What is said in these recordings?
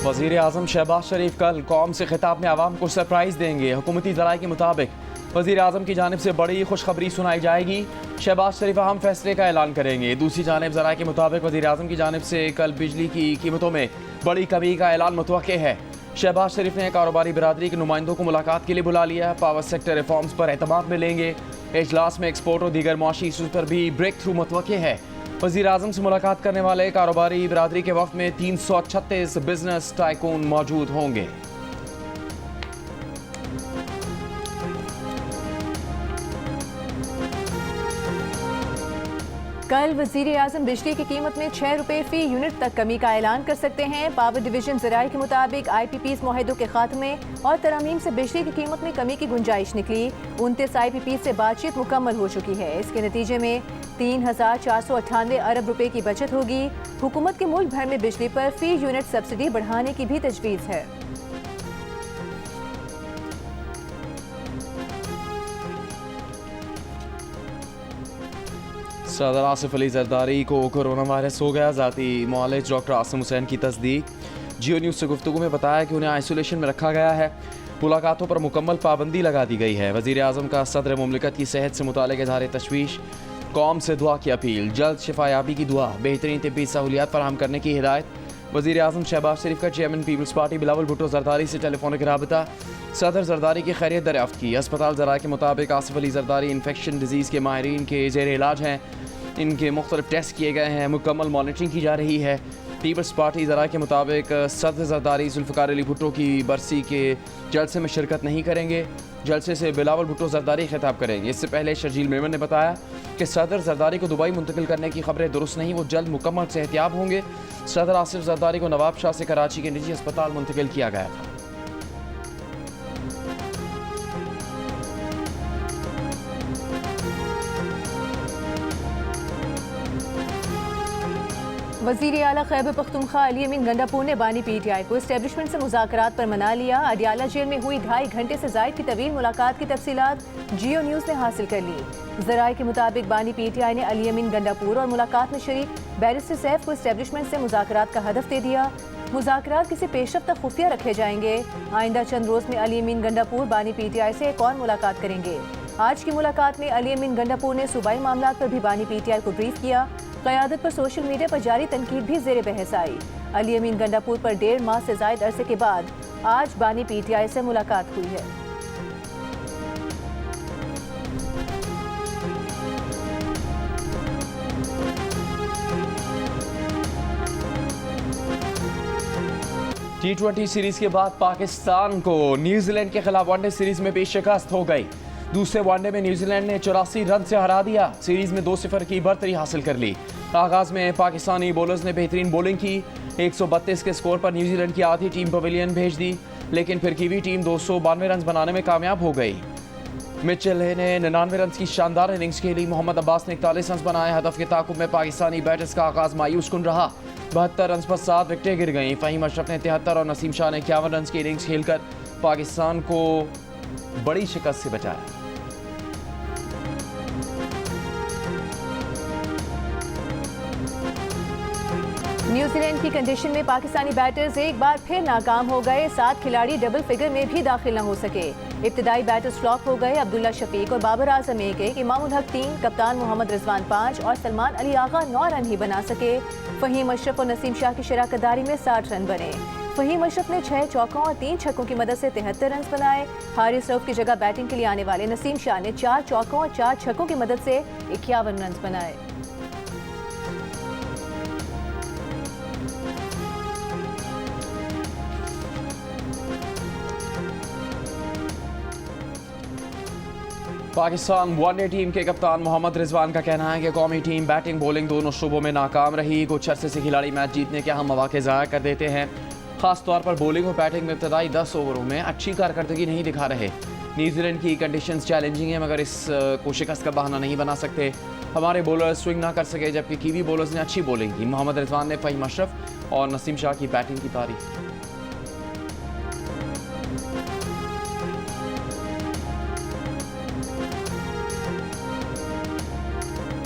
वज़ीर आज़म शहबाज शरीफ कल कौम से खिताब में आवाम को सरप्राइज़ देंगे। हुकूमती ज़राए के मुताबिक वज़ीर आज़म की जानिब से बड़ी खुशखबरी सुनाई जाएगी। शहबाज शरीफ अहम फैसले का ऐलान करेंगे। दूसरी जानिब ज़राए के मुताबिक वज़ीर आज़म की जानिब से कल बिजली की कीमतों में बड़ी कमी का ऐलान मुतवक्के है। शहबाज शरीफ ने कारोबारी बिरादरी के नुमाइंदों को मुलाकात के लिए बुला लिया। पावर सेक्टर रिफॉर्म्स पर एतमाद मिलेंगे। इजलास में एक्सपोर्ट और दीगर मुआशी इशूज़ पर भी ब्रेक थ्रू मुतवक्के है। वज़ीर आज़म से मुलाकात करने वाले कारोबारी बिरादरी के वफ़द में 336 बिजनेस टाइकून मौजूद होंगे। कल वज़ीर आज़म बिजली की कीमत में 6 रुपये फ़ी यूनिट तक कमी का ऐलान कर सकते हैं। पावर डिवीजन ज़राए के मुताबिक IPPs मुआहदों के खात्मे और तरमीम से बिजली की कीमत में कमी की गुंजाइश निकली। 29 IPPs से बातचीत मुकम्मल हो चुकी है। इसके नतीजे में 3,498 अरब रुपए की बचत होगी। हुकूमत के मुल्क भर में बिजली पर फ़ी यूनिट सब्सिडी बढ़ाने की भी तजवीज़ है। सदर आसिफ अली जरदारी को कोरोना वायरस हो गया। ज़ाती मुआलिज डॉक्टर आसिम हुसैन की तस्दीक। जियो न्यूज़ से गुफ्तगू में बताया कि उन्हें आइसोलेशन में रखा गया है। मुलाकातों पर मुकम्मल पाबंदी लगा दी गई है। वज़ीर आज़म का सदर मुमलिकत की सेहत से मुतालिक इज़हार तशवीश। कौम से दुआ की अपील। जल्द शिफायाबी की दुआ। बेहतरीन तिब्बी सहूलियात फराहम करने की हिदायत। वज़ीर आज़म शहबाज शरीफ का चेयरमैन पीपल्स पार्टी बिलावल भुट्टो जरदारी से टेलीफोनिक राबता। सदर जरदारी की खैरियत दरियाफ्त की। अस्पताल ज़राए के मुताबिक आसिफ अली जरदारी इन्फेक्शन डिजीज़ के माहिरीन के ज़ेर इलाज हैं। इनके मुख्तलिफ टेस्ट किए गए हैं। मुकम्मल मॉनिटरिंग की जा रही है। पीपल्स पार्टी ज़राए के मुताबिक सदर जरदारी जुल्फ़िकार अली भुट्टो की बरसी के जलसे में शिरकत नहीं करेंगे। जलसे से बिलावल भुट्टो जरदारी खिताब करेंगे। इससे पहले शर्जील मेमन ने बताया कि सदर जरदारी को दुबई मुंतकिल करने की खबरें दुरुस्त नहीं, वो जल्द मुकम्मल सेहतियाब होंगे। सदर आसिफ जरदारी को नवाब शाह से कराची के निजी अस्पताल मुंतकिल किया गया था। वज़ीर आला खैबर पख्तूनख्वा अली अमीन गंडापुर ने बानी PTI को एस्टेब्लिशमेंट से मुज़ाकरात पर मना लिया। अडियाला जेल में हुई 2.5 घंटे से ज़ायद की तवील मुलाकात की तफसीलात जियो न्यूज़ ने हासिल कर ली। ज़राए के मुताबिक बानी PTI ने अली अमीन गंडापुर और मुलाकात में शरीक बैरिस्टर सैफ को एस्टेब्लिशमेंट से मुज़ाकरात का हदफ दे दिया। मुज़ाकरात किसी पेशरफ तक खुफिया रखे जाएंगे। आइंदा चंद रोज़ में अली अमीन गंडापुर बानी PTI से एक और मुलाकात करेंगे। आज की मुलाकात में अली अमीन गंडापुर ने सूबाई मामलात पर भी बानी PTI को ब्रीफ किया। क़यादत पर सोशल मीडिया पर जारी तनकीद भी ज़ेर बहस आई। अली अमीन गंडापुर पर 1.5 माह से ज़ायद अरसे के बाद आज बानी PTI से मुलाकात हुई है। T20 सीरीज के बाद पाकिस्तान को न्यूजीलैंड के खिलाफ वनडे सीरीज में भी शिकस्त हो गई। दूसरे वनडे में न्यूजीलैंड ने 84 रन से हरा दिया। सीरीज में 2-0 की बढ़तरी हासिल कर ली। आगाज में पाकिस्तानी बॉलर्स ने बेहतरीन बॉलिंग की। 132 के स्कोर पर न्यूजीलैंड की आधी टीम पवेलियन भेज दी, लेकिन फिर कीवी टीम 292 रन बनाने में कामयाब हो गई। मिचेल ने 99 रन की शानदार इनिंग्स खेली। मोहम्मद अब्बास ने 41 रन बनाए। हदफ के ताकुब में पाकिस्तानी बैटर्स का आगाज मायूस कुन रहा। 72 रन पर 7 विकेटें गिर गईं। फ़हीम अशरफ ने 73 और नसीम शाह ने 51 रन की इनिंग्स खेलकर पाकिस्तान को बड़ी शिकस्त से बचाया। न्यूजीलैंड की कंडीशन में पाकिस्तानी बैटर्स एक बार फिर नाकाम हो गए। 7 खिलाड़ी डबल फिगर में भी दाखिल न हो सके। इब्तिदाई बैटर्स फ्लॉप हो गए। अब्दुल्ला शफीक और बाबर आजम 1-1, इमामुल हक 3, कप्तान मोहम्मद रिजवान 5 और सलमान अली आगा 9 रन ही बना सके। फ़हीम अशरफ और नसीम शाह की शराकतदारी में 60 रन बने। फ़हीम अशरफ ने 6 चौकों और 3 छक्कों की मदद से 73 रन बनाए। हारिस रऊफ की जगह बैटिंग के लिए आने वाले नसीम शाह ने 4 चौकों और 4 छक्कों की मदद से 51 रन बनाए। पाकिस्तान वनडे टीम के कप्तान मोहम्मद रिजवान का कहना है कि कौमी टीम बैटिंग बॉलिंग दोनों शोबों में नाकाम रही। कुछ अरसे से खिलाड़ी मैच जीतने के अहम मौके ज़ाया कर देते हैं। खास तौर पर बॉलिंग और बैटिंग में इब्तदाई 10 ओवरों में अच्छी कारकर्दगी नहीं दिखा रहे। न्यूजीलैंड की कंडीशंस चैलेंजिंग है, मगर इस को शिकस्त का बहाना नहीं बना सकते। हमारे बॉलर स्विंग ना कर सके, जबकि कीवी बॉलर्स ने अच्छी बॉलिंग की। मोहम्मद रिजवान ने फ़हीम अशरफ और नसीम शाह की बैटिंग की तारीफ।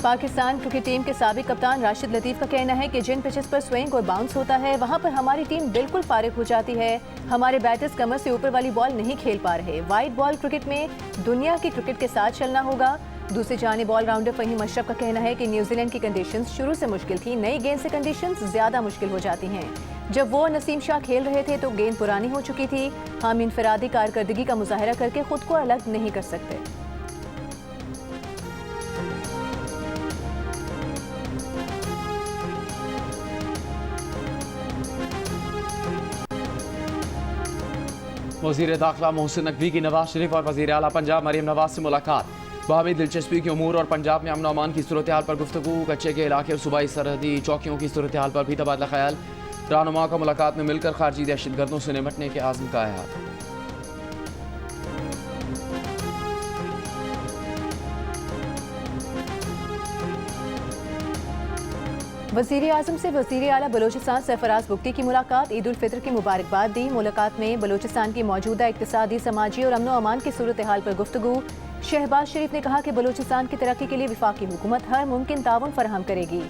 पाकिस्तान क्रिकेट टीम के साबिक कप्तान राशिद लतीफ़ का कहना है कि जिन पिचेस पर स्विंग और बाउंस होता है वहां पर हमारी टीम बिल्कुल फारिग हो जाती है। हमारे बैटर्स कमर से ऊपर वाली बॉल नहीं खेल पा रहे। वाइड बॉल क्रिकेट में दुनिया की क्रिकेट के साथ चलना होगा। दूसरी जानिब ऑलराउंडर फहीम अशरफ का कहना है कि न्यूजीलैंड की कंडीशंस शुरू से मुश्किल थी, नई गेंद से कंडीशंस ज्यादा मुश्किल हो जाती हैं। जब वो नसीम शाह खेल रहे थे तो गेंद पुरानी हो चुकी थी। हम इनफरादी कारकर्दगी का मुजाहरा करके खुद को अलग नहीं कर सकते। वज़ीर दाखिला मोहसिन नकवी की नवाज शरीफ और वज़ीर आला पंजाब मरीम नवाज से मुलाकात। बाहमी दिलचस्पी के उमूर और पंजाब में अमन अमान की सूरत हाल पर गुफ्तगू। कच्चे के इलाके और सूबाई सरहदी चौकियों की सूरत हाल पर भी तबादला ख्याल। रहनुमा का मुलाकात में मिलकर खारजी दहशतगर्दों से निपटने के आज़म का एहद। वज़ीर आज़म से वज़ीर आला बलोचिस्तान सरफराज बुगटी की मुलाकात। ईद उल फितर की मुबारकबाद दी। मुलाकात में बलोचिस्तान की मौजूदा इक़्तिसादी, समाजी और अमन अमान की सूरत हाल पर गुफ्तगू। शहबाज शरीफ ने कहा कि बलोचिस्तान की तरक्की के लिए वफाकी हुकूमत हर मुमकिन ताउन फराहम करेगी।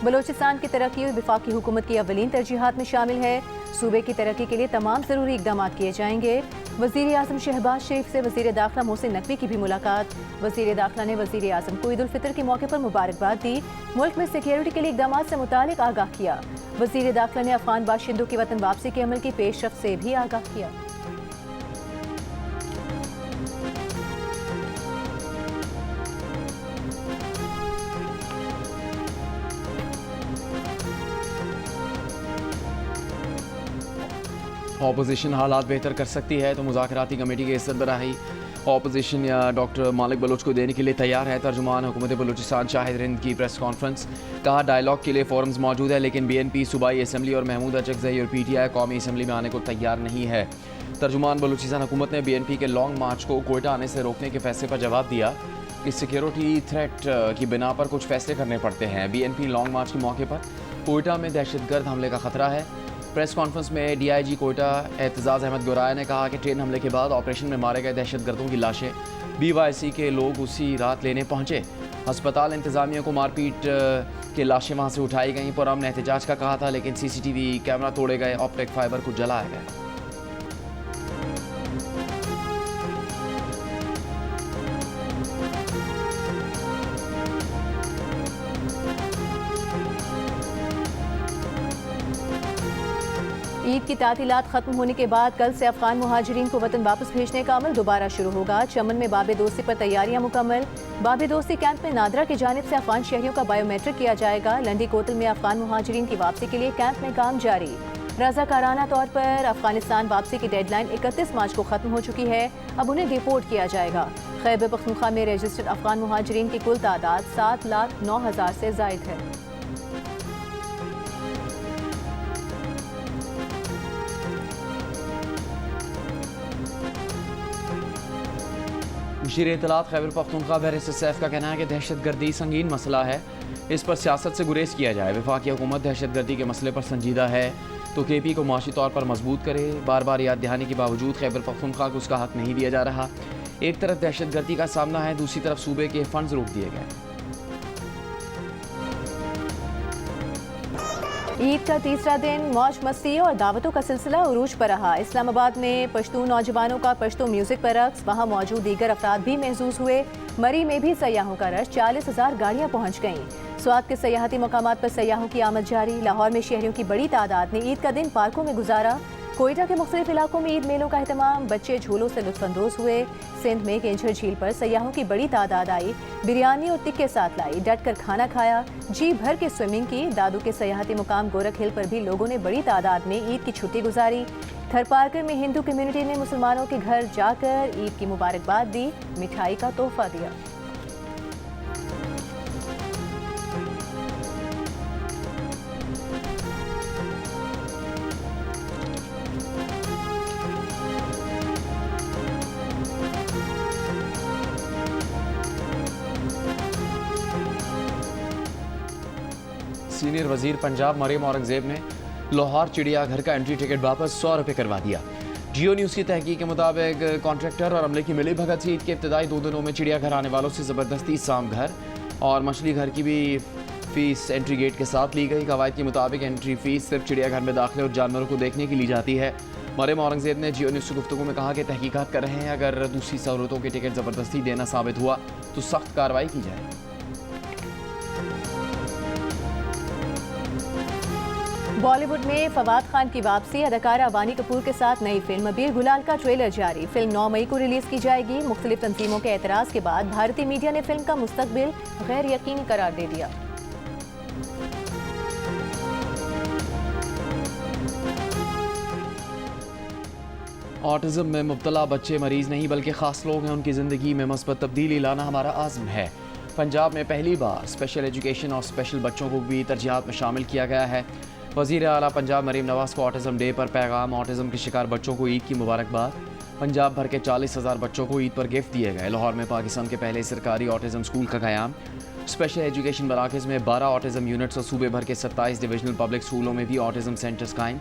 बलोचिस्तान की तरक्की वफाकी हुकूमत की अवलीन तरजीहात में शामिल है। सूबे की तरक्की के लिए तमाम ज़रूरी इक़दाम किए जाएंगे। वज़ीर आज़म शहबाज शरीफ से वज़ीर दाखिला मोहसिन नकवी की भी मुलाकात। वज़ीर दाखिला ने वज़ीर आज़म को ईद उल फितर के मौके पर मुबारकबाद दी। मुल्क में सिक्योरिटी के लिए इक़दाम से मुतालिक आगाह किया। वज़ीर दाखिला ने अफगान बाशिंदों की वतन वापसी के अमल की पेशरफ्त से भी आगाह किया। ऑपोजिशन हालात बेहतर कर सकती है तो मुज़ाकराती कमेटी के सरबराही ऑपोजिशन या डॉक्टर मालिक बलोच को देने के लिए तैयार है। तर्जुमान हुकूमत बलूचिस्तान शाहिद रिंद की प्रेस कॉन्फ्रेंस। कहा डायलॉग के लिए फोरम्स मौजूद है लेकिन BNP सूबाई असम्बली और महमूद अचकज़ई और PTI कौमी असम्बली में आने को तैयार नहीं है। तर्जुमान बलूचिस्तान हुकूमत ने BNP के लॉन्ग मार्च को कोयटा आने से रोकने के फैसले पर जवाब दिया कि सिक्योरिटी थ्रेट की बिना पर कुछ फैसले करने पड़ते हैं। BNP लॉन्ग मार्च के मौके पर कोयटा में दहशतगर्द हमले का खतरा है। प्रेस कॉन्फ्रेंस में DIG कोयटा एतजाज़ अहमद गोराया ने कहा कि ट्रेन हमले के बाद ऑपरेशन में मारे गए दहशतगर्दों की लाशें BYC के लोग उसी रात लेने पहुंचे। अस्पताल इंतज़ामिया को मारपीट के लाशें वहां से उठाई गईं। पुरअमन एहतजाज का कहा था लेकिन CCTV कैमरा तोड़े गए, ऑप्टिक फाइबर को जलाया गया। ईद की तातीलात खत्म होने के बाद कल से अफगान मुहाजिरीन को वतन वापस भेजने का अमल दोबारा शुरू होगा। चमन में बाबे दोस्ती पर तैयारियां मुकम्मल। बाबे दोस्ती कैंप में नादरा की जानिब से अफगान शहरियों का बायोमेट्रिक किया जाएगा। लंडी कोतल में अफगान मुहाजिरीन की वापसी के लिए कैंप में काम जारी। रज़ाकाराना तौर पर अफगानिस्तान वापसी की डेडलाइन 31 मार्च को खत्म हो चुकी है। अब उन्हें डिपोर्ट किया जाएगा। खैबर पख्तूनख्वा में रजिस्टर्ड अफगान मुहाजिरीन की कुल तादाद 7,09,000 से ज़ायद है। मुशीर इत्तलात खैबर पख्तूनख्वा बैरिस्टर सैफ का कहना है कि दहशतगर्दी संगीन मसला है, इस पर सियासत से गुरेज किया जाए। वफाकी हुकूमत दहशतगर्दी के मसले पर संजीदा है तो KP को माशी तौर पर मजबूत करे। बार बार याद दहानी के बावजूद खैबर पख्तूनख्वा को उसका हक नहीं दिया जा रहा। एक तरफ दहशतगर्दी का सामना है, दूसरी तरफ सूबे के फंड्स रोक दिए गए। ईद का तीसरा दिन मौज मस्ती और दावतों का सिलसिला उरूज पर रहा। इस्लामाबाद में पश्तो नौजवानों का पश्तो म्यूजिक पर रक्स, वहाँ मौजूद दीगर अफराद भी महसूस हुए। मरी में भी सयाहों का रश, 40,000 गाड़ियाँ पहुँच गईं। स्वात के सयाहती मकामात पर सयाहों की आमद जारी। लाहौर में शहरियों की बड़ी तादाद ने ईद का दिन पार्कों में गुजारा। कोयटा के मुख्तलिफ इलाकों में ईद मेलों का एहतमाम, बच्चे झूलों से लुत्फानंदोज हुए। सिंध में केंझर झील पर सयाहों की बड़ी तादाद आई, बिरयानी और टिक्के साथ लाई, डट कर खाना खाया, जी भर के स्विमिंग की। दादू के सयाहती मुकाम गोरख हिल पर भी लोगों ने बड़ी तादाद में ईद की छुट्टी गुजारी। थरपारकर में हिंदू कम्युनिटी ने मुसलमानों के घर जाकर ईद की मुबारकबाद दी, मिठाई का तोहफा दिया। सीनियर वजीर पंजाब मरीम औरंगजेब ने लाहौर चिड़ियाघर का एंट्री टिकट वापस 100 रुपये करवा दिया। जियो न्यूज़ की तहकीक के मुताबिक कॉन्ट्रैक्टर और अमले की मिली भगत से ईद के इब्तदाई 2 दिनों में चिड़ियाघर आने वालों से ज़बरदस्ती साम घर और मछली घर की भी फ़ीस एंट्री गेट के साथ ली गई। कवायद के मुताबिक एंट्री फ़ीस सिर्फ चिड़ियाघर में दाखिले और जानवरों को देखने की ली जाती है। मरियम औरंगज़ेब ने जियो न्यूज़ से गुफ्तगू में कहा कि तहकीकात कर रहे हैं, अगर दूसरी सहूलतों के टिकट ज़बरदस्ती देना साबित हुआ तो सख्त कार्रवाई की जाए। बॉलीवुड में फवाद खान की वापसी, अदाकारा वानी कपूर के साथ नई फिल्म अबीर गुलाल का ट्रेलर जारी। फिल्म 9 मई को रिलीज की जाएगी। मुख्तलिफ तंजीमों के एतराज़ के बाद भारतीय मीडिया ने फिल्म का मुस्तकबिल गैर यकीनी करार दे दिया। ऑटिज़म में मुब्तला बच्चे मरीज़ नहीं बल्कि ख़ास लोग हैं, उनकी ज़िंदगी में मस्बत तब्दीली लाना हमारा आज़म है। पंजाब में पहली बार स्पेशल एजुकेशन और स्पेशल बच्चों को भी तरजीहात में शामिल किया गया है। वज़ीर आला पंजाब मरीम नवाज़ को ऑटिज़म डे पर पैगाम। ऑटिज़म के शिकार बच्चों को ईद की मुबारकबाद। पंजाब भर के 40,000 बच्चों को ईद पर गिफ्ट दिए गए। लाहौर में पाकिस्तान के पहले सरकारी ऑटिज़म स्कूल का क़याम। स्पेशल एजुकेशन मराकज़ में 12 ऑटिज़म यूनिट्स और सूबे भर के 27 डिविजनल पब्लिक स्कूलों में भी ऑटिज़म सेंटर्स कायम।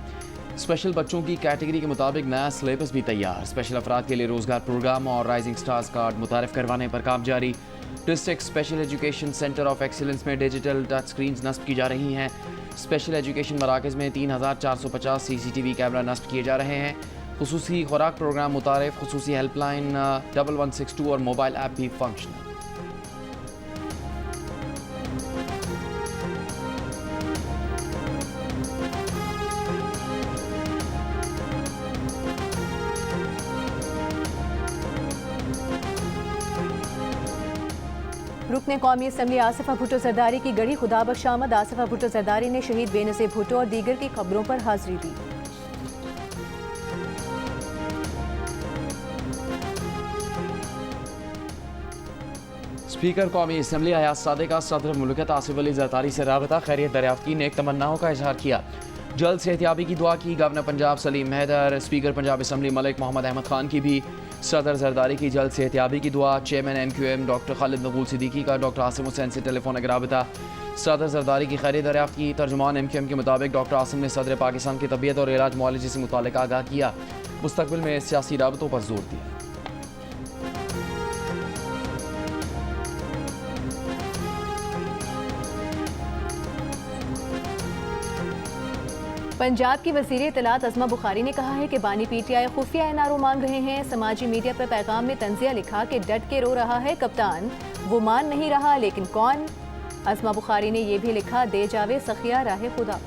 स्पेशल बच्चों की कैटेगरी के मुताबिक नया सिलेबस भी तैयार। स्पेशल अफराद के लिए रोज़गार प्रोग्राम और राइजिंग स्टार्स कार्ड मुतारिफ करवाने पर काम जारी। District special education centre of excellence में डिजिटल टच स्क्रीन्स नस्ब की जा रही हैं। स्पेशल एजुकेशन मराकज़ में 3,450 CCTV कैमरा नस्ब किए जा रहे हैं। खुसूसी खुराक प्रोग्राम मुतारिफ, खुसूसी हेल्पलाइन 1162 और मोबाइल ऐप भी फंक्शनल। रुकने कौमी असम्बली आसिफा भुट्टो जरदारी की गढ़ी खुदाबख्श आमद। आसिफा भुट्टो जरदारी ने शहीद बेनज़ीर भुट्टो और दीगर की खबरों पर हाजिरी दी। स्पीकर कौमी असम्बली अयाज सादिका सदर मुल्कत आसिफ अली जरदारी से राबता खैरियत दरियाफ्त की, नेक तमन्नाओं का इजहार किया, जल्द सेहतियाबी की दुआ की। Governor Punjab Salim Haider, speaker Punjab assembly Malik Mohammad Ahmad Khan की भी सदर जरदारी की जल्द सेहतियाबी की दुआ। चेयरमैन MQM डॉक्टर खालिद मकबूल सिद्दीकी का डॉक्टर आसिम हुसैन से टेलीफोनिक राबता। सदर जरदारी की खैरियत दरियाफ्त की। तर्जुमान MQM के मुताबिक डॉक्टर आसिम ने सदर पाकिस्तान की तबीयत और इलाज मुआलजे से मुताल्लिक़ आगाह किया, मुस्तकबिल में सियासी राबतों पर जोर दिया। पंजाब की वज़ीर इत्तलात अज़मा बुखारी ने कहा है कि बानी PTI खुफिया NRO मांग रहे हैं। समाजी मीडिया पर पैगाम में तंजिया लिखा कि डट के रो रहा है कप्तान, वो मान नहीं रहा लेकिन कौन। अज़मा बुखारी ने यह भी लिखा, दे जावे सखिया राहे खुदा।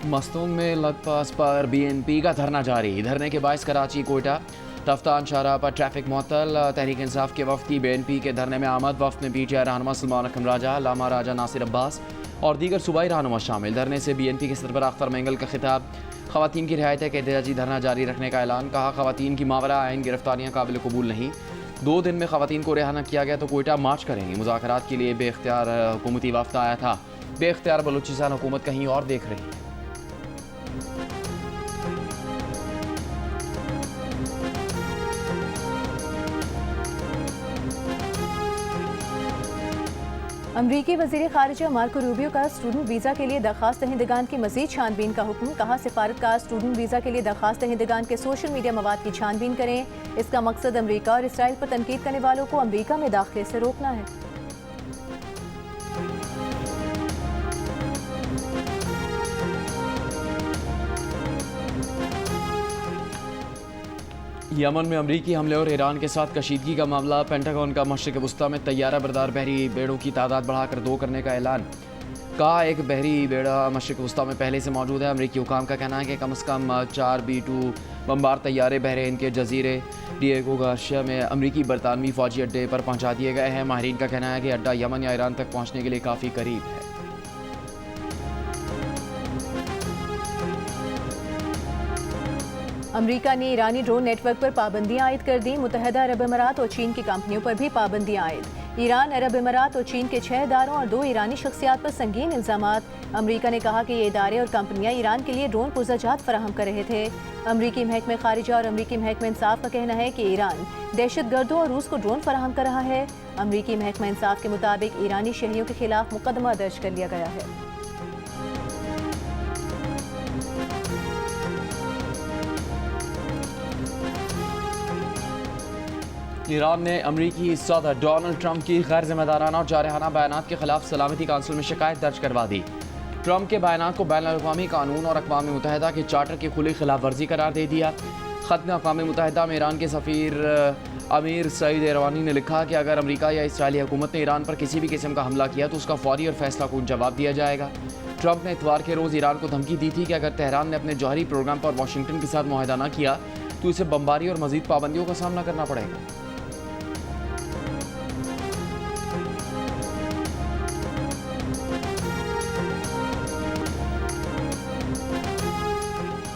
मस्तूंग में लगपास पर BNP का धरना जारी। धरने के बायस कराची कोयटा रफ्तार शाहराह पर ट्रैफिक मुअत्तल। तहरीक इंसाफ के वफ्द की BNP के धरने में आमद। वफ्द में PTI रहनुमा सलमान अकरम राजा, लामा राजा नासिर अब्बास और दीगर सूबाई रहनुमा शामिल। धरने से BNP के सरबराह अख्तर मेंगल का खिताब। ख़वातीन की रिहायत है कि एहतजाजी धरना जारी रखने का ऐलान। कहा, ख़वातीन की मावरा आइन गिरफ्तारियाँ काबिल कबूल नहीं। 2 दिन में ख़वातीन को रिहा न किया गया तो कोयटा मार्च करेंगे। मुज़ाकरात के लिए बेख्तियार हुकूमती वफ्द आया था। बेख्तियार बलूचिस्तान हुकूमत कहीं और देख रही है। अमरीकी वज़ीर ख़ारिजा मार्को रूबियो का स्टूडेंट वीज़ा के लिए दरख्वास्त दहिंदगान की मज़ीद छानबीन का हुक्म। कहा, सिफारतकार स्टूडेंट वीज़ा के लिए दरख्वास्त दहिंदगान के सोशल मीडिया मवाद की छानबीन करें। इसका मकसद अमरीका और इसराइल पर तनकीद करने वालों को अमरीका में दाखिले से रोकना है। यमन में अमरीकी हमले और ईरान के साथ कशीदगी का मामला। पेंटागन का मशरिक़ वस्ता में तैयारा बरदार बहरी बेड़ों की तादाद बढ़ाकर 2 करने का ऐलान। कहा, एक बहरी बेड़ा मशरिक़ वस्ता में पहले से मौजूद है। अमरीकी हुकाम का कहना है कि कम से कम 4 B-2 बमबार तैयारे बहरीन के जजीरे डिएगो गार्सिया में अमरीकी बरतानवी फ़ौजी अड्डे पर पहुँचा दिए गए हैं। माहिरीन का कहना है कि अड्डा यमन या ईरान तक पहुँचने के लिए काफ़ी करीब है। अमरीका ने ईरानी ड्रोन नेटवर्क पर पाबंदियां आयद कर दी। मुत्तहदा अरब अमारात और चीन की कंपनियों पर भी पाबंदियां आयद। ईरान, अरब अमारात और चीन के 6 इदारों और 2 ईरानी शख्सियात पर संगीन इल्ज़ामात। अमरीका ने कहा कि ये इदारे और कंपनियां ईरान के लिए ड्रोन पुर्ज़ाजात फराहम कर रहे थे। अमरीकी महकमे खारिजा और अमरीकी महकमे इंसाफ का कहना है कि ईरान दहशतगर्दों और रूस को ड्रोन फराहम कर रहा है। अमरीकी महकमा इंसाफ के मुताबिक ईरानी शहरियों के खिलाफ मुकदमा दर्ज कर लिया गया है। ईरान ने अमरीकी सदर डोनाल्ड ट्रंप की गैर जिम्मेदाराना और जारहाना बयानात के खिलाफ सलामती काउंसिल में शिकायत दर्ज करवा दी। ट्रंप के बयानात को बैन अवी कानून और अक़वाम मुत्तहिदा के चार्टर की खुली खिलाफ वर्जी करार दे दिया। ख़त में अक़वाम मुत्तहिदा में ईरान के सफ़ीर अमीर सईद एरवानी ने लिखा कि अगर अमरीका या इसराइली हुकूमत ने ईरान पर किसी भी किस्म का हमला किया तो उसका फौरी और फैसला कून जवाब दिया जाएगा। ट्रंप ने इतवार के रोज़ ईरान को धमकी दी थी कि अगर तेहरान ने अपने जौहरी प्रोग्राम पर वाशिंगटन के साथ मुआहदा न किया तो इसे बमबारी और मज़ीद पाबंदियों का सामना करना पड़ेगा।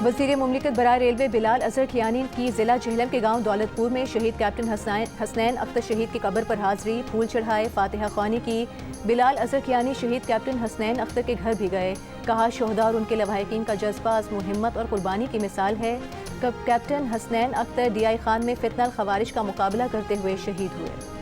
वज़ीर मुमलिकत बराए रेलवे बिलाल अजहर खियानी की ज़िला झेलम के गांव दौलतपुर में शहीद कैप्टन हसनैन अख्तर शहीद की कब्र पर हाज़री, फूल चढ़ाए, फातिहा ख्वानी की। बिलाल अजहर खियानी शहीद कैप्टन हसनैन अख्तर के घर भी गए। कहा, शोहदा और उनके लवाहिकीन का जज्बा अज़्म हिम्मत और कुर्बानी की मिसाल है। कैप्टन हसनैन अख्तर DI खान में फितनल खवारिज का मुकाबला करते हुए शहीद हुए।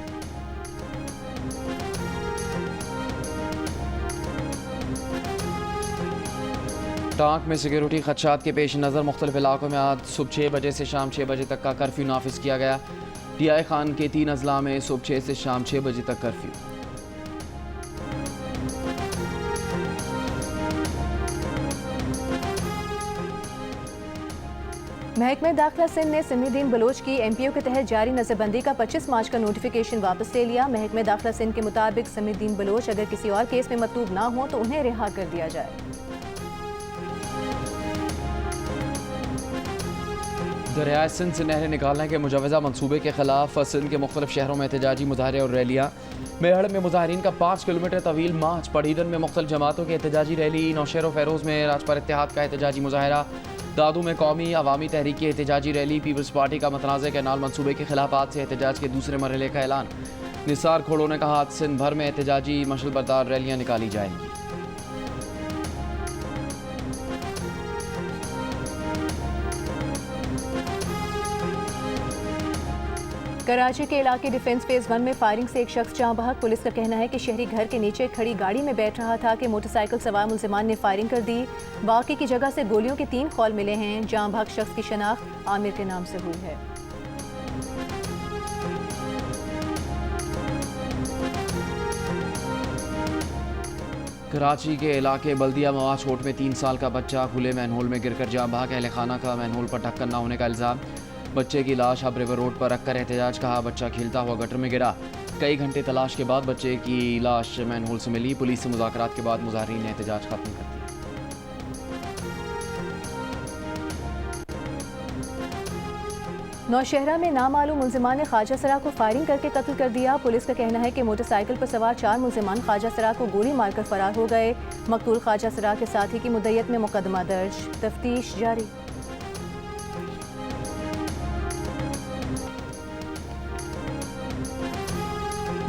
टांक में सिक्योरिटी खदशात के पेश नज़र मुख्तलिफ इलाकों में आज सुबह 6 बजे से शाम 6 बजे तक का कर्फ्यू नाफिज किया गया। DI खान के 3 अजला में सुबह 6 से शाम 6 बजे तक कर्फ्यू। महकमे दाखिला सिंध ने समीउद्दीन बलोच की MPO के तहत जारी नजरबंदी का 25 मार्च का नोटिफिकेशन वापस ले लिया। महकमे दाखिला सिंध के मुताबिक समीउद्दीन बलोच अगर किसी और केस में मतलूब ना हो तो उन्हें रिहा कर दिया जाए। दरियाए सिंध से नहरें निकालने के मुजवज़ा मनसूबे के खिलाफ सिंध के मुख्तलिफ शहरों में एहतजाजी मुजाहरे और रैलियाँ। मेहड़ में मुजाहरीन का 5 किलोमीटर तवील मार्च, पढ़ीदन में मुख्तलिफ जमातों की एहतजाजी रैली, नौशहर और फेरोज़ में राजपर इत्तेहाद का एहतजाजी मुजाहरा, दादू में कौमी अवामी तहरीक की एहतजाजी रैली, पीपल्स पार्टी का मतनाज़ कैनाल मनसूबे के खिलाफ आज से एहतजाज के दूसरे मरहले का ऐलान। निसार खोड़ो ने कहा, आज सिंध भर में एहतजाजी मशलबरदार रैलियाँ निकाली जाएंगी। कराची के इलाके डिफेंस फेज 1 में फायरिंग से एक शख्स जाँ बहक। पुलिस का कहना है कि शहरी घर के नीचे खड़ी गाड़ी में बैठ रहा था कि मोटरसाइकिल सवार मुल्जिमान ने फायरिंग कर दी। वाक़े की जगह से गोलियों के 3 खौल मिले हैं। जाँ बहक शख्स की शनाख्त आमिर के नाम से हुई है। कराची के इलाके बल्दिया मवाद छोट में 3 साल का बच्चा खुले मैनहोल में गिरकर जाँ बहक। अहले खाना का मैनहोल पर ढक्कन न होने का इल्ज़ाम। बच्चे की लाश हब रिवर रोड पर रखकर एहतजाज। कहा, बच्चा खेलता हुआ गटर में गिरा। कई घंटे तलाश के बाद बच्चे की लाश मैनहोल से मिली। पुलिस से मुज़ाकरात के बाद मुज़ाहरीन ने एहतजाज खत्म कर दिया। नौशहरा में नामालूम मुल्जिमान ने ख्वाजा सरा को फायरिंग करके कत्ल कर दिया। पुलिस का कहना है कि मोटरसाइकिल पर सवार 4 मुल्जिमान ख्वाजा सरा को गोली मारकर फरार हो गए। मकतूल ख्वाजा सरा के साथी की मुद्दत में मुकदमा दर्ज, तफ्तीश जारी।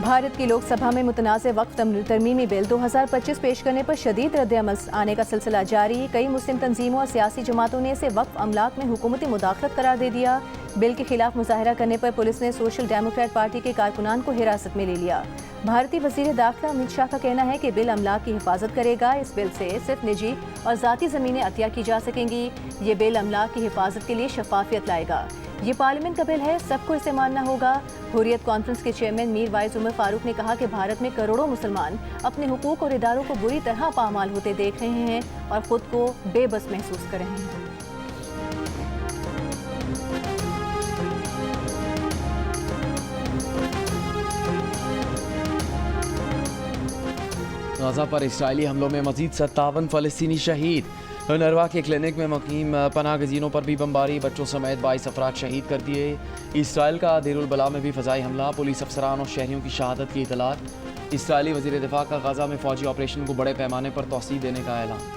भारत की लोकसभा में मुतनाज़ वक्फ तरमीमी बिल 2025 पेश करने पर शदीद रद्द-ए-अमल आने का सिलसिला जारी। कई मुस्लिम तंजीमों और सियासी जमातों ने इसे वक्फ अमलाक में हुकूमती मुदाखलत करार दे दिया। बिल के खिलाफ मुजाहरा करने पर पुलिस ने सोशल डेमोक्रेट पार्टी के कारकुनान को हिरासत में ले लिया। भारतीय वज़ीर दाखिला अमित शाह का कहना है कि बिल अमलाक की हिफाजत करेगा। इस बिल से सिर्फ निजी और ज़ाती ज़मीनें अतिया की जा सकेंगी। ये बिल अमलाक की हिफाजत के लिए शफाफियत लाएगा। ये पार्लियामेंट का बिल है, सबको इसे मानना होगा। हुर्रियत कॉन्फ्रेंस के चेयरमैन मीर वाइज उमर फारूक ने कहा कि भारत में करोड़ों मुसलमान अपने हुकूक और इदारों को बुरी तरह पामाल होते देख रहे हैं और ख़ुद को बेबस महसूस कर रहे हैं। गाज़ा पर इसराइली हमलों में मजीद 57 फ़लस्तीनी शहीद। नरवा के क्लिनिक में मुकीम पनाह गज़ीनों पर भी बमबारी, बच्चों समेत 22 अफराद शहीद कर दिए। इसराइल का देरुल बला में भी फ़ज़ाई हमला, पुलिस अफसरान और शहरियों की शहादत की इतलात। इसराइली वज़ीर दिफा का गाज़ा में फ़ौजी ऑपरेशन को बड़े पैमाने पर तोसी देने का ऐलान।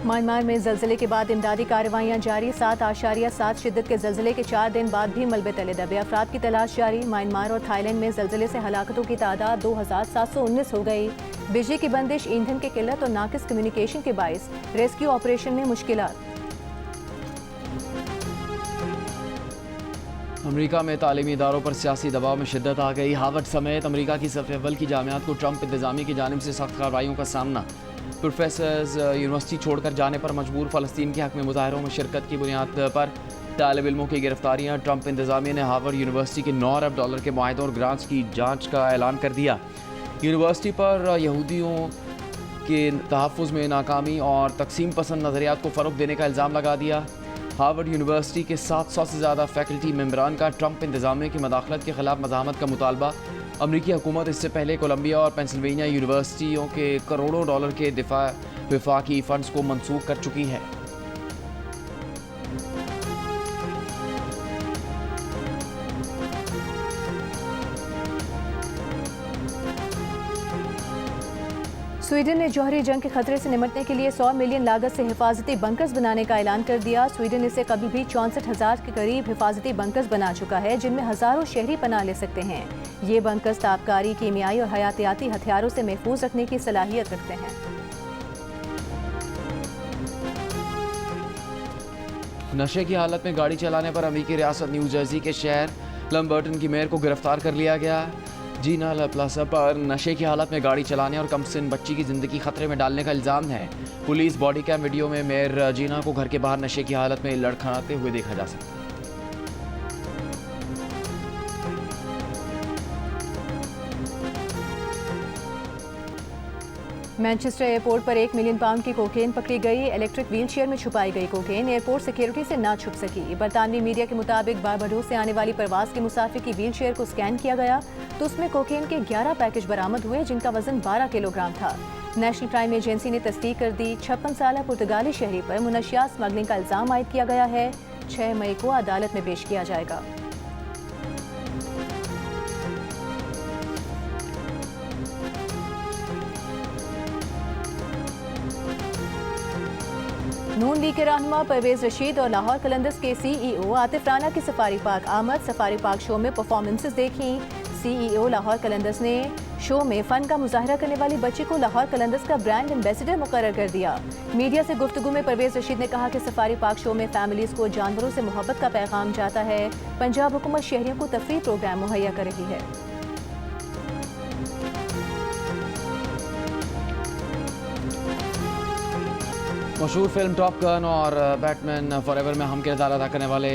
म्यांमार में ज़लज़ले के बाद इमदादी कार्रवाइयाँ जारी। 7.7 शिद्दत के ज़लज़ले के 4 दिन बाद भी मलबे तले दबे अफराद की तलाश जारी। म्यांमार और थाईलैंड में ज़लज़ले से हलाकतों की तादाद 2719 हो गई। बिजली की बंदिश, ईंधन की किल्लत और नाकिस कम्युनिकेशन के बाइस रेस्क्यू ऑपरेशन में मुश्किलात। अमेरिका में तालीमी इदारों पर सियासी दबाव में शिद्दत आ गई। हार्वर्ड समेत अमेरिका की सफ़ अव्वल की जामियात को ट्रंप इंतज़ामिया की जानिब से सख्त कार्रवाइयों का सामना। प्रोफेसर्स यूनिवर्सिटी छोड़कर जाने पर मजबूर, फ़लस्तीन के हक़ में मुज़ाहरों में शिरकत की बुनियाद पर तालिब इल्मों की गिरफ्तारियाँ। ट्रंप इंतज़ामिया ने हार्वर्ड यूनिवर्सिटी के $9 अरब के मुआहदों और ग्रांट्स की जाँच का ऐलान कर दिया। यूनिवर्सिटी पर यहूदियों के तहफ़्फ़ुज़ में नाकामी और तकसीम पसंद नज़रियात को फ़रोग़ देने का इल्ज़ाम लगा दिया। हार्वर्ड यूनिवर्सिटी के 700 से ज़्यादा फैकल्टी मेंबरान का ट्रंप इंतज़ामिया की मदाखलत के ख़िलाफ़ मज़ाहमत का मुतालबा। अमरीकी हुकूमत इससे पहले कोलंबिया और पेंसिल्वेनिया यूनिवर्सिटियों के करोड़ों डॉलर के वफाकी फ़ंड्स को मनसूख कर चुकी है। स्वीडन ने जौहरी जंग के खतरे से निपटने के लिए 100 मिलियन लागत से हिफाजती बंकर्स बनाने का ऐलान कर दिया। स्वीडन इससे कभी भी 64,000 के करीब हिफाजती बंकर्स बना चुका है, जिनमें हजारों शहरी पनाह ले सकते हैं। ये बंकर्स ताबकारी, कीमियाई और हयातियाती हथियारों से महफूज रखने की सलाहियत रखते हैं। नशे की हालत में गाड़ी चलाने पर अमेरिकी रियासत न्यू जर्सी के शहर लम्बर्टन की मेयर को गिरफ्तार कर लिया गया। जीना लप्लासा पर नशे की हालत में गाड़ी चलाने और कमसिन बच्ची की ज़िंदगी खतरे में डालने का इल्ज़ाम है। पुलिस बॉडी कैम वीडियो में मेयर जीना को घर के बाहर नशे की हालत में लड़खड़ाते हुए देखा जा सकता है। मैनचेस्टर एयरपोर्ट पर 1 मिलियन पाउंड की कोकेन पकड़ी गई। इलेक्ट्रिक व्हीलचेयर में छुपाई गई कोकेन एयरपोर्ट सिक्योरिटी से ना छुप सकी। बरतानवी मीडिया के मुताबिक बारबाडोस से आने वाली परवाज के मुसाफिर की व्हीलचेयर को स्कैन किया गया तो उसमें कोकेन के 11 पैकेज बरामद हुए, जिनका वजन 12 किलोग्राम था। नेशनल क्राइम एजेंसी ने तस्दीक कर दी। 56 साला पुर्तगाली शहरी पर मुनशियात स्मगलिंग का इल्ज़ाम आयद किया गया है। 6 मई को अदालत में पेश किया जाएगा। नून लीग के रहनुमा परवेज रशीद और लाहौर कलंदर्स के CEO आतिफ राना की सफारी पार्क आमद। सफारी पार्क शो में परफॉर्मेंसेस देखी। CEO लाहौर कलंदर्स ने शो में फ़न का मुजाहरा करने वाली बच्ची को लाहौर कलंदर्स का ब्रांड एम्बेसडर मुकर्रर कर दिया। मीडिया से गुफ्तगू में परवेज रशीद ने कहा कि सफारी पार्क शो में फैमिलीज़ को जानवरों से मोहब्बत का पैगाम जाता है। पंजाब हुकूमत शहरियों को तफरीह प्रोग्राम मुहैया कर रही है। मशहूर फिल्म टॉप गन और बैटमैन फॉरएवर में हम किरदार अदा करने वाले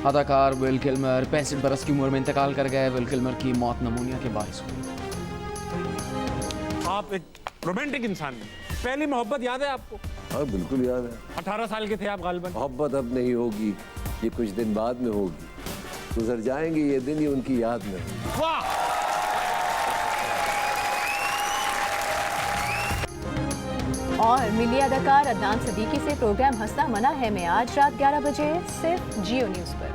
अदाकार विल किल्मर 65 बरस की उम्र में इंतकाल कर गए। विल किल्मर की मौत नमूनिया के बारिश हुई। आप एक रोमांटिक इंसान हैं। पहली मोहब्बत याद है आपको? हाँ बिल्कुल याद है। 18 साल के थे आप गालिबन। मोहब्बत अब नहीं होगी, ये कुछ दिन बाद में होगी। गुजर जाएंगे ये दिन, ही उनकी याद में। वाह! और मिली अदाकार अदनान सदीकी से प्रोग्राम हंसना मना है में आज रात 11 बजे सिर्फ जियो न्यूज़ पर।